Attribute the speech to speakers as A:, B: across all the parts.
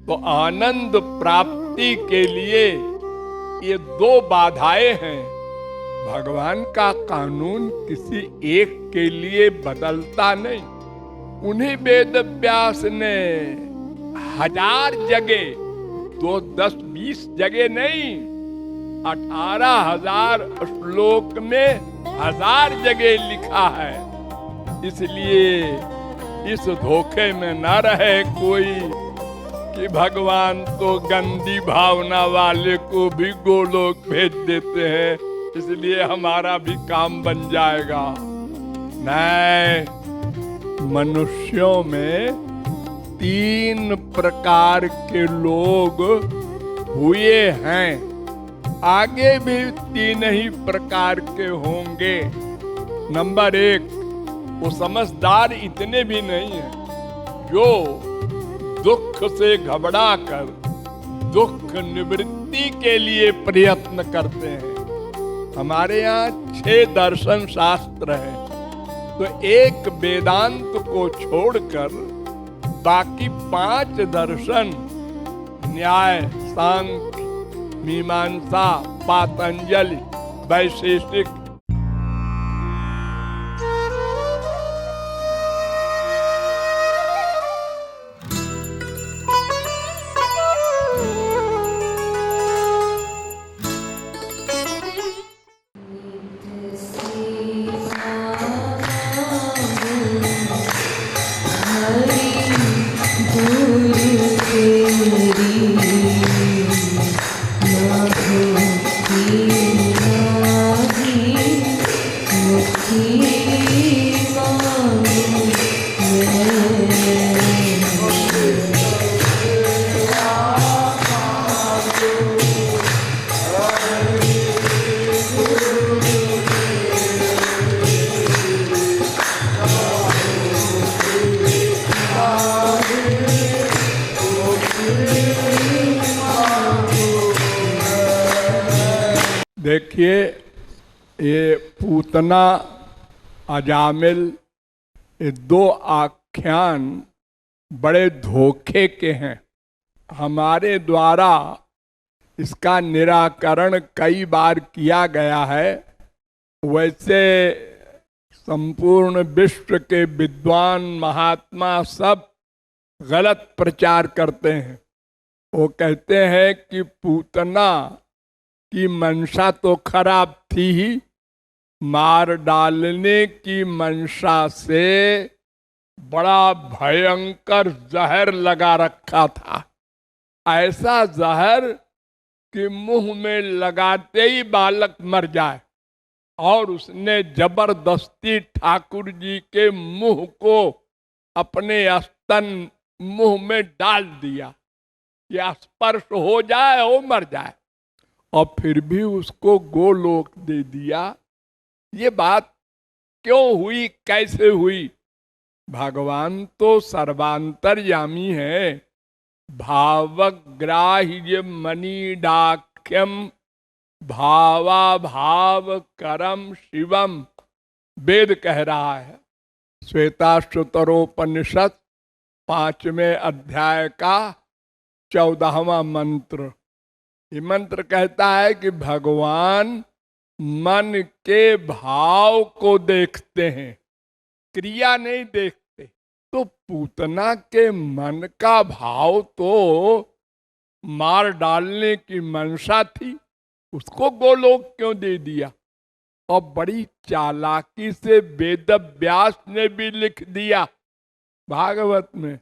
A: तो आनंद प्राप्ति के लिए ये दो बाधाएं हैं। भगवान का कानून किसी एक के लिए बदलता नहीं। उन्हीं वेद व्यास ने 1000 जगह, तो 10-20 जगह नहीं, 18,000 श्लोक में 1000 जगह लिखा है। इसलिए इस धोखे में न रहे कोई कि भगवान तो गंदी भावना वाले को भी गोलोक भेज देते हैं, इसलिए हमारा भी काम बन जाएगा। नहीं, मनुष्यों में 3 प्रकार के लोग हुए हैं, आगे भी 3 ही प्रकार के होंगे। नंबर 1, वो समझदार इतने भी नहीं है जो दुख से घबरा कर दुख निवृत्ति के लिए प्रयत्न करते हैं। हमारे यहाँ 6 दर्शन शास्त्र हैं, तो एक वेदांत को छोड़कर बाकी 5 दर्शन, न्याय, सांख्य, मीमांसा, पातंजलि, वैशेषिक, देखिए, ये पूतना, अजामिल, ये 2 आख्यान बड़े धोखे के हैं। हमारे द्वारा इसका निराकरण कई बार किया गया है। वैसे संपूर्ण विश्व के विद्वान महात्मा सब गलत प्रचार करते हैं। वो कहते हैं कि पूतना की मंशा तो खराब थी ही, मार डालने की मंशा से बड़ा भयंकर जहर लगा रखा था। ऐसा जहर कि मुंह में लगाते ही बालक मर जाए, और उसने जबरदस्ती ठाकुर जी के मुंह को अपने स्तन मुंह में डाल दिया कि स्पर्श हो जाए वो मर जाए, और फिर भी उसको गोलोक दे दिया। ये बात क्यों हुई, कैसे हुई? भगवान तो सर्वांतर्यामी है। भावग्राह्य मणिडाख्यम भावा भाव करम शिवम, वेद कह रहा है। श्वेताश्वतरोपनिषद 5वें अध्याय का 14वां मंत्र। ये मंत्र कहता है कि भगवान मन के भाव को देखते हैं, क्रिया नहीं देखते। तो पूतना के मन का भाव तो मार डालने की मंशा थी, उसको गोलोक क्यों दे दिया? और बड़ी चालाकी से वेद व्यास ने भी लिख दिया भागवत में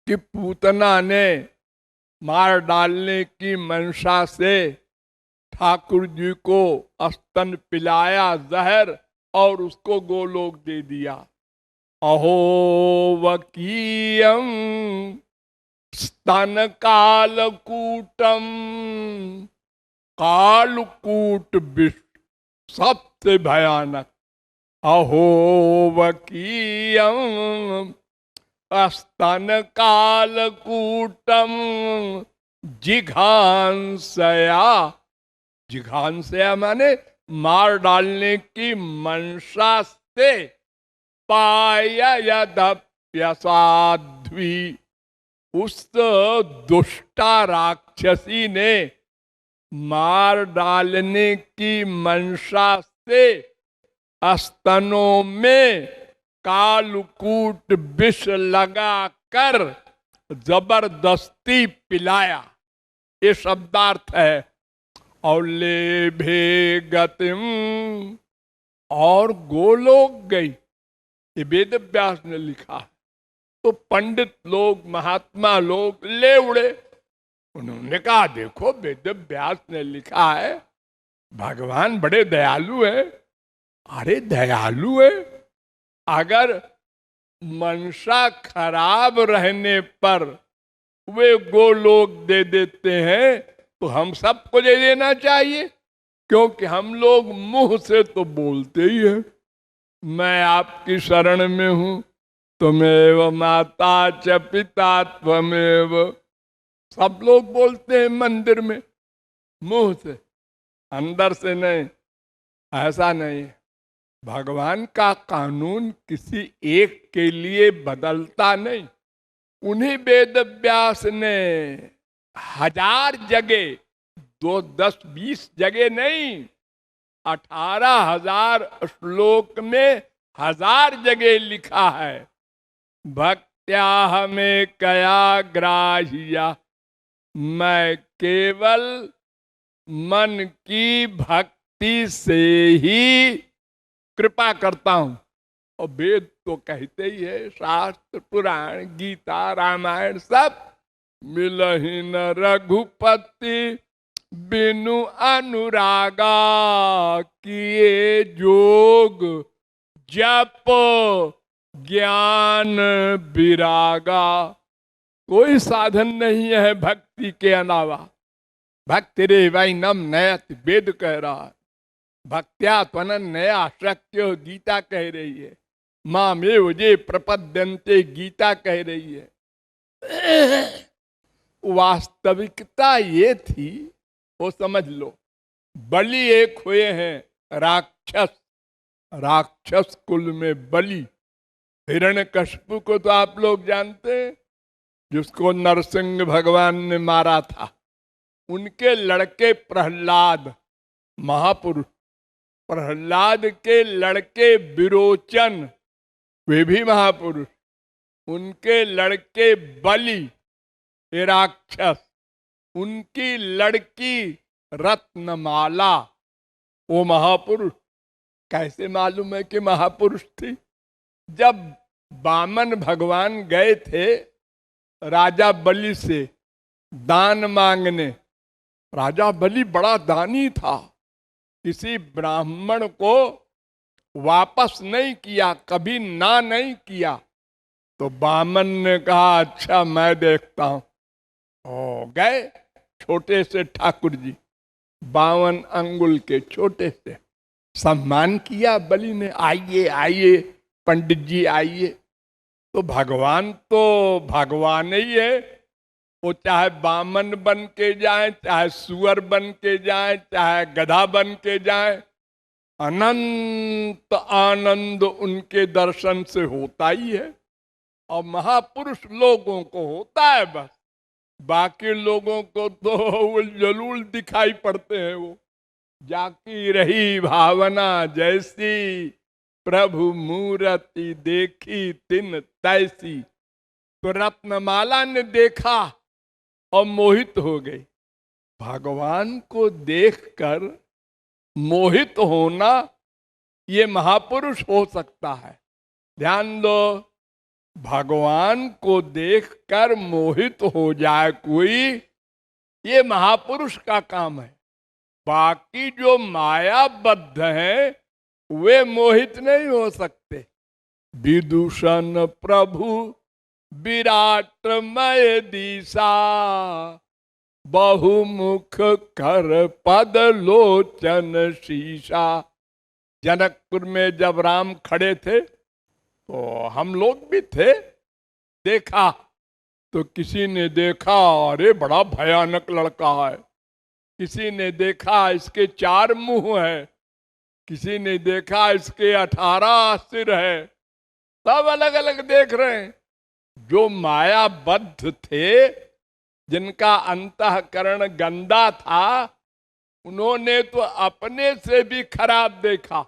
A: कि पूतना ने मार डालने की मंशा से ठाकुर जी को स्तन पिलाया जहर, और उसको गोलोक दे दिया। अहो वकीयम स्तन कालकूटम, कालकूट विष सबसे भयानक। अहो वकीयम स्तन कालकूटम जिघांसया, जिघांसया माने मार डालने की मंशा से, पाया यदप्यसाध्वी, उस दुष्टा राक्षसी ने मार डालने की मंशा से स्तनों में कालकूट विष लगाकर जबरदस्ती पिलाया। ये शब्दार्थ है। और ले भे गतिम, और गोलोक गई। ये वेद व्यास ने लिखा है। तो पंडित लोग, महात्मा लोग ले उड़े। उन्होंने कहा देखो वेद व्यास ने लिखा है, भगवान बड़े दयालु है। अरे दयालु है, अगर मनसा खराब रहने पर वे गोलोक दे देते हैं तो हम सबको दे देना चाहिए, क्योंकि हम लोग मुंह से तो बोलते ही है मैं आपकी शरण में हूं, तुमेव माता च पिता त्वमेव। सब लोग बोलते हैं मंदिर में मुंह से, अंदर से नहीं। ऐसा नहीं। भगवान का कानून किसी एक के लिए बदलता नहीं। उन्हीं वेद व्यास ने 1000 जगह, 2, 10, 20 जगह नहीं, 18,000 श्लोक में 1000 जगह लिखा है, भक्त्या हमें कया ग्राह्या, मैं केवल मन की भक्ति से ही कृपा करता हूं। और वेद तो कहते ही है, शास्त्र, पुराण, गीता, रामायण सब मिलहि न रघुपति बिनु अनुरागा, किए जोग जप ज्ञान विरागा। कोई साधन नहीं है भक्ति के अलावा। भक्ति रे वैनम नयत, वेद कह रहा है। भक्त्या त्वनन्या शक्यो, गीता कह रही है। मामेव जे प्रपद्यन्ते, गीता कह रही है। वास्तविकता ये थी, वो समझ लो। बलि एक हुए हैं राक्षस, राक्षस कुल में बलि। हिरण्यकश्यप को तो आप लोग जानते हैं, जिसको नरसिंह भगवान ने मारा था। उनके लड़के प्रहलाद, महापुरुष, प्रहलाद के लड़के विरोचन, वे भी महापुरुष। उनके लड़के बलि, ये राक्षस। उनकी लड़की रत्नमाला, वो महापुरुष। कैसे मालूम है कि महापुरुष थी? जब वामन भगवान गए थे राजा बलि से दान मांगने, राजा बलि बड़ा दानी था, किसी ब्राह्मण को वापस नहीं किया, कभी ना नहीं किया। तो वामन ने कहा अच्छा मैं देखता हूं। ओ गए, छोटे से ठाकुर जी, 52 अंगुल के छोटे से, सम्मान किया बलि ने, आइए आइए पंडित जी आइए। तो भगवान ही है, वो चाहे बामन बन के जाए, चाहे सुअर बन के जाए, चाहे गधा बन के जाए, अनंत आनंद उनके दर्शन से होता ही है। और महापुरुष लोगों को होता है बस, बाकी लोगों को तो उलझुल दिखाई पड़ते हैं। वो जाकी रही भावना जैसी, प्रभु मूर्ति देखी तिन तैसी। तो रत्नमाला ने देखा और मोहित हो गई। भगवान को देखकर मोहित होना ये महापुरुष हो सकता है। ध्यान दो, भगवान को देखकर मोहित हो जाए कोई, ये महापुरुष का काम है। बाकी जो मायाबद्ध हैं वे मोहित नहीं हो सकते। विदूषण प्रभु विराटमय दिशा, बहुमुख कर पद लोचन शीशा। जनकपुर में जब राम खड़े थे तो हम लोग भी थे, देखा तो किसी ने देखा अरे बड़ा भयानक लड़का है, किसी ने देखा इसके 4 मुंह है, किसी ने देखा इसके 18 सिर है। सब अलग अलग देख रहे हैं। जो मायाबद्ध थे, जिनका अंतःकरण गंदा था, उन्होंने तो अपने से भी खराब देखा।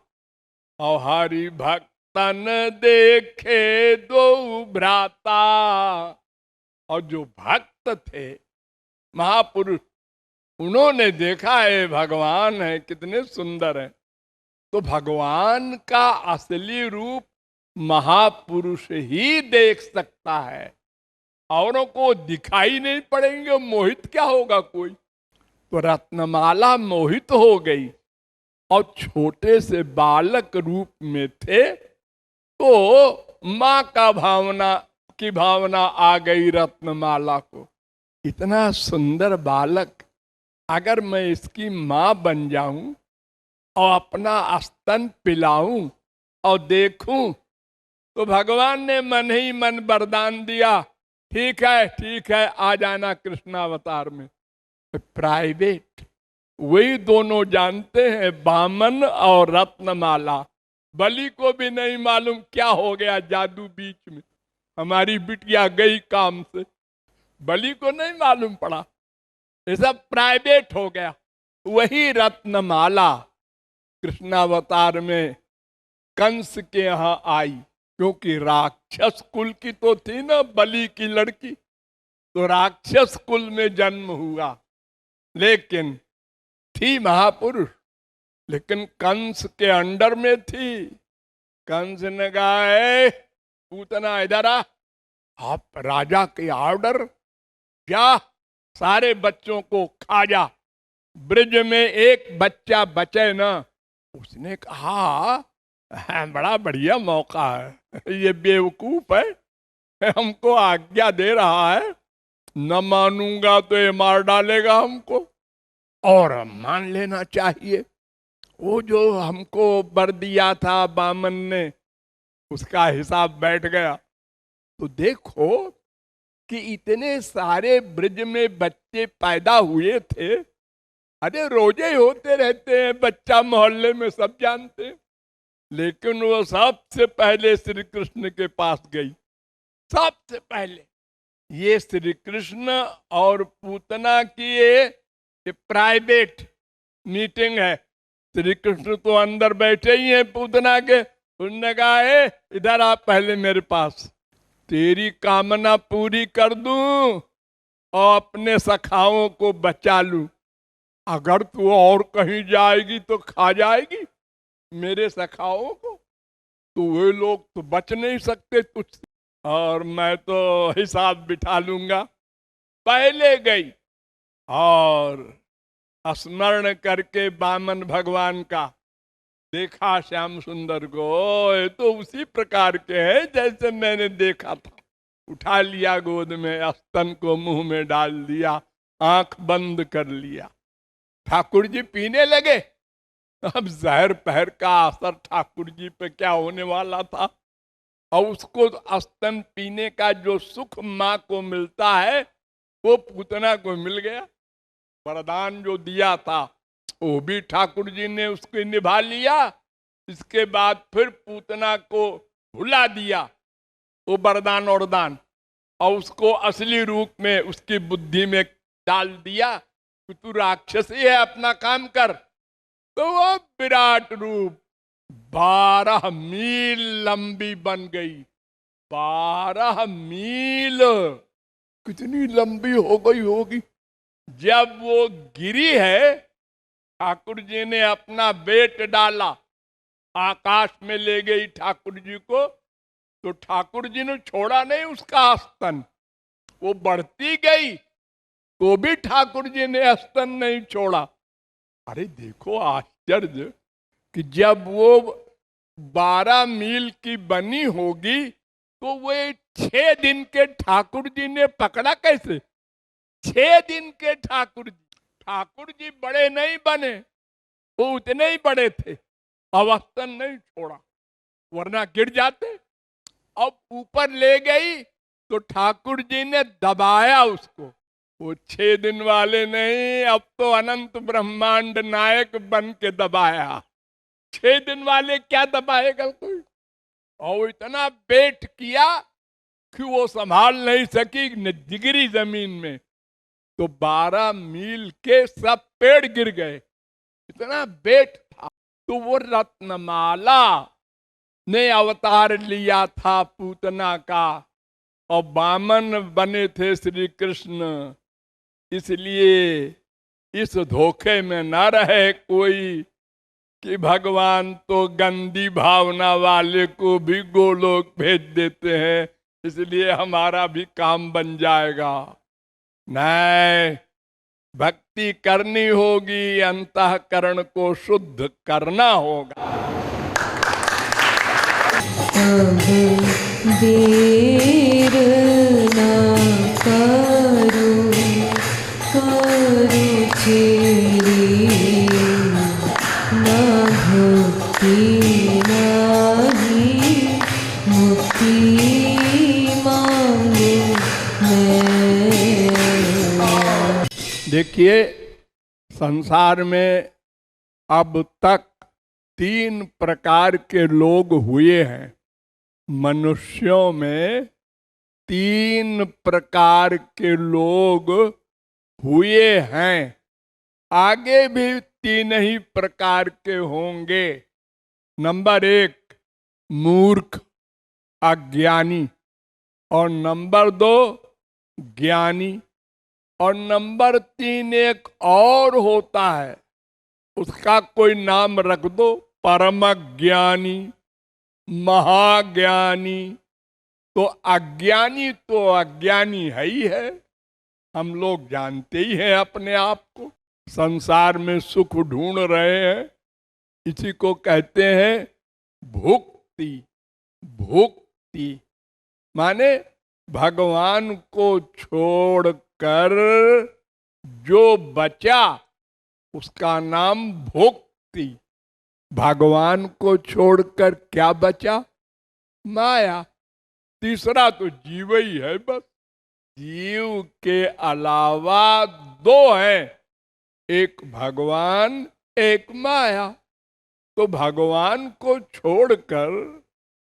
A: और हरि भक्तन देखे दो भ्राता, और जो भक्त थे महापुरुष, उन्होंने देखा है भगवान है, कितने सुंदर है। तो भगवान का असली रूप महापुरुष ही देख सकता है, औरों को दिखाई नहीं पड़ेंगे, मोहित क्या होगा कोई। तो रत्नमाला मोहित हो गई, और छोटे से बालक रूप में थे, तो माँ का भावना आ गई रत्नमाला को। इतना सुंदर बालक, अगर मैं इसकी माँ बन जाऊं और अपना स्तन पिलाऊं और देखूं, तो भगवान ने मन ही मन वरदान दिया, ठीक है आ जाना कृष्णावतार में। प्राइवेट वही दोनों जानते हैं, बामन और रत्नमाला। बलि को भी नहीं मालूम क्या हो गया जादू बीच में, हमारी बिटिया गई काम से, बलि को नहीं मालूम पड़ा। ये सब प्राइवेट हो गया। वही रत्नमाला कृष्णावतार में कंस के यहां आई, क्योंकि राक्षस कुल की तो थी ना बलि की लड़की, तो राक्षस कुल में जन्म हुआ, लेकिन थी महापुरुष, लेकिन कंस के अंडर में थी। कंस ने कहा, पूतना इधर आ, आप राजा के ऑर्डर, क्या सारे बच्चों को खा जा, ब्रिज में एक बच्चा बचे ना। उसने कहा, बड़ा बढ़िया मौका है, ये बेवकूफ है, हमको आज्ञा दे रहा है, न मानूंगा तो ये मार डालेगा हमको, और मान लेना चाहिए। वो जो हमको वर दिया था बामन ने, उसका हिसाब बैठ गया। तो देखो कि इतने सारे ब्रिज में बच्चे पैदा हुए थे, अरे रोजे होते रहते हैं, बच्चा मोहल्ले में सब जानते हैं, लेकिन वो सबसे पहले श्री कृष्ण के पास गई, सबसे पहले। ये श्री कृष्ण और पूतना की ये प्राइवेट मीटिंग है। श्री कृष्ण तो अंदर बैठे ही हैं पूतना के, उन्होंने कहा, इधर आप पहले मेरे पास, तेरी कामना पूरी कर दूं और अपने सखाओं को बचा लूं। अगर तू और कहीं जाएगी तो खा जाएगी मेरे सखाओं को, तो वे लोग तो बच नहीं सकते तुझसे, और मैं तो हिसाब बिठा लूंगा। पहले गई और स्मरण करके बामन भगवान का देखा, श्याम सुंदर को, ये तो उसी प्रकार के हैं जैसे मैंने देखा था। उठा लिया गोद में, स्तन को मुंह में डाल दिया, आंख बंद कर लिया। ठाकुर जी पीने लगे। अब जहर पहर का असर ठाकुर जी पे क्या होने वाला था, और उसको स्तन पीने का जो सुख माँ को मिलता है, वो पूतना को मिल गया। वरदान जो दिया था वो भी ठाकुर जी ने उसको निभा लिया। इसके बाद फिर पूतना को भुला दिया वो वरदान और दान, और उसको असली रूप में उसकी बुद्धि में डाल दिया कि तू राक्षसी है, अपना काम कर। तो वो विराट रूप 12 मील लंबी बन गई। 12 मील कितनी लंबी हो गई होगी। जब वो गिरी है, ठाकुर जी ने अपना बेट डाला, आकाश में ले गई ठाकुर जी को, तो ठाकुर जी ने छोड़ा नहीं उसका स्तन, वो बढ़ती गई तो भी ठाकुर जी ने स्तन नहीं छोड़ा। अरे देखो आश्चर्य कि जब वो 12 मील की बनी होगी, तो वो 6 दिन के ठाकुर जी ने पकड़ा कैसे? 6 दिन के ठाकुर जी बड़े नहीं बने, वो उतने ही बड़े थे, अवस्थन नहीं छोड़ा, वरना गिर जाते। अब ऊपर ले गई तो ठाकुर जी ने दबाया उसको, वो 6 दिन वाले नहीं, अब तो अनंत ब्रह्मांड नायक बन के दबाया। 6 दिन वाले क्या दबाएगा कोई, और इतना वेट किया, कि वो संभाल नहीं सकी, गिरी जमीन में तो 12 मील के सब पेड़ गिर गए, इतना वेट था। तो वो रत्नमाला ने अवतार लिया था पूतना का, और वामन बने थे श्री कृष्ण। इसलिए इस धोखे में न रहे कोई कि भगवान तो गंदी भावना वाले को भी गोलोक भेज देते हैं, इसलिए हमारा भी काम बन जाएगा। नहीं, भक्ति करनी होगी, अंतःकरण को शुद्ध करना होगा।
B: देर ना करो, करो छेड़ी ना भक्ति नहीं, मुक्ति मांगे मैं।
A: देखिए, संसार में अब तक 3 प्रकार के लोग हुए हैं। मनुष्यों में 3 प्रकार के लोग हुए हैं, आगे भी 3 ही प्रकार के होंगे। नंबर 1 मूर्ख अज्ञानी, और नंबर 2 ज्ञानी, और नंबर 3 एक और होता है, उसका कोई नाम रख दो, परम ज्ञानी, महाज्ञानी। तो अज्ञानी है ही है, हम लोग जानते ही हैं अपने आप को। संसार में सुख ढूंढ रहे हैं, इसी को कहते हैं भुक्ति। भुक्ति माने भगवान को छोड़कर जो बचा उसका नाम भुक्ति। भगवान को छोड़कर क्या बचा? माया। तीसरा तो जीव ही है बस। जीव के अलावा 2 हैं, एक भगवान एक माया। तो भगवान को छोड़कर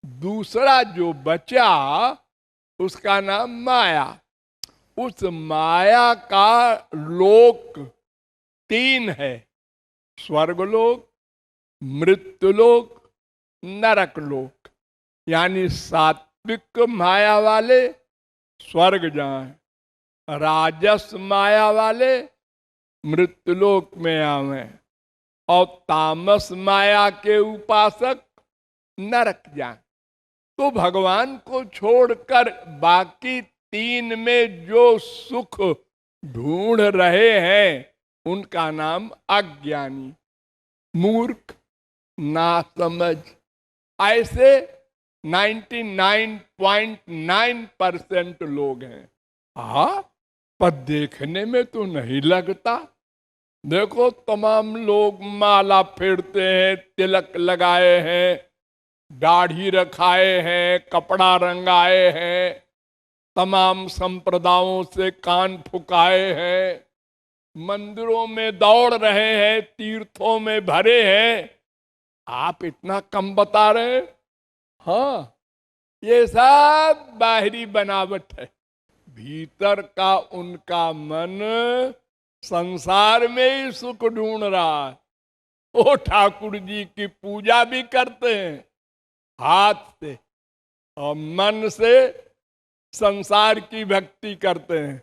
A: दूसरा जो बचा उसका नाम माया। उस माया का लोक 3 है, स्वर्गलोक, मृत्युलोक, नरकलोक। यानी सात्विक माया वाले स्वर्ग जाएं, राजस माया वाले मृत्युलोक में आवें, और तामस माया के उपासक नरक जाएं। तो भगवान को छोड़कर बाकी 3 में जो सुख ढूंढ रहे हैं उनका नाम अज्ञानी, मूर्ख, नासमझ। ऐसे 99.9% लोग हैं। हाँ, पर देखने में तो नहीं लगता। देखो, तमाम लोग माला फेरते हैं, तिलक लगाए हैं, दाढ़ी रखाए हैं, कपड़ा रंगाए हैं, तमाम संप्रदायों से कान फुकाए हैं, मंदिरों में दौड़ रहे हैं, तीर्थों में भरे हैं। आप इतना कम बता रहे हैं? हाँ, ये सब बाहरी बनावट है। भीतर का उनका मन संसार में ही सुख ढूंढ रहा है। वो ठाकुर जी की पूजा भी करते हैं हाथ से, और मन से संसार की भक्ति करते हैं।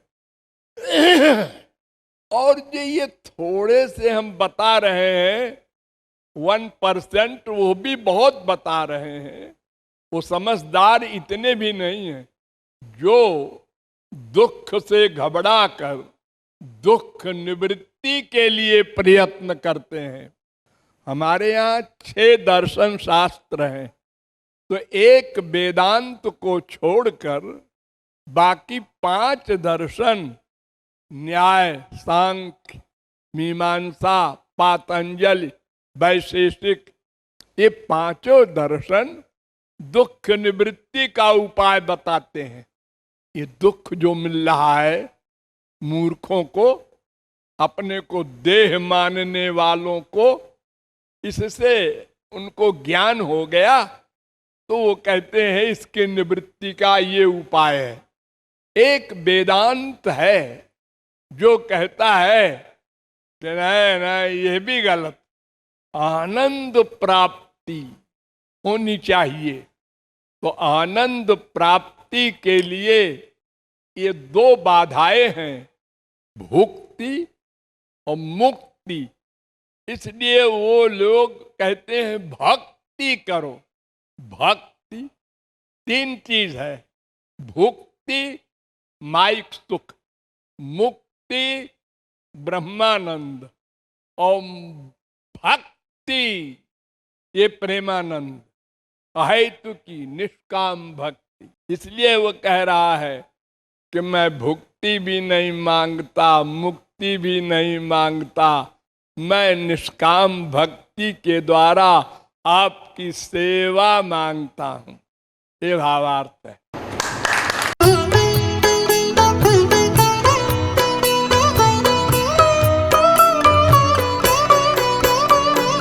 A: और ये थोड़े से हम बता रहे हैं, 1% वो भी बहुत बता रहे हैं। वो समझदार इतने भी नहीं हैं जो दुख से घबरा कर दुख निवृत्ति के लिए प्रयत्न करते हैं। हमारे यहाँ 6 दर्शन शास्त्र हैं, तो एक वेदांत को छोड़कर बाकी 5 दर्शन, न्याय, सांख्य, मीमांसा, पातंजलि, वैशेषिक, ये 5 दर्शन दुख निवृत्ति का उपाय बताते हैं। ये दुख जो मिल रहा है मूर्खों को, अपने को देह मानने वालों को, इससे उनको ज्ञान हो गया तो वो कहते हैं इसके निवृत्ति का ये उपाय है। एक वेदांत है जो कहता है कि नहीं नहीं ये भी गलत, आनंद प्राप्ति होनी चाहिए। तो आनंद प्राप्ति के लिए ये दो बाधाएं हैं, भुक्ति और मुक्ति। इसलिए वो लोग कहते हैं भक्ति करो। भक्ति तीन चीज है, भुक्ति माइक सुख, मुक्ति ब्रह्मानंद, और भक्ति ये प्रेमानंद, अहेतु की निष्काम भक्ति। इसलिए वो कह रहा है कि मैं भुक्ति भी नहीं मांगता, मुक्ति भी नहीं मांगता, मैं निष्काम भक्ति के द्वारा आपकी सेवा मांगता हूं। ये भावार्थ है।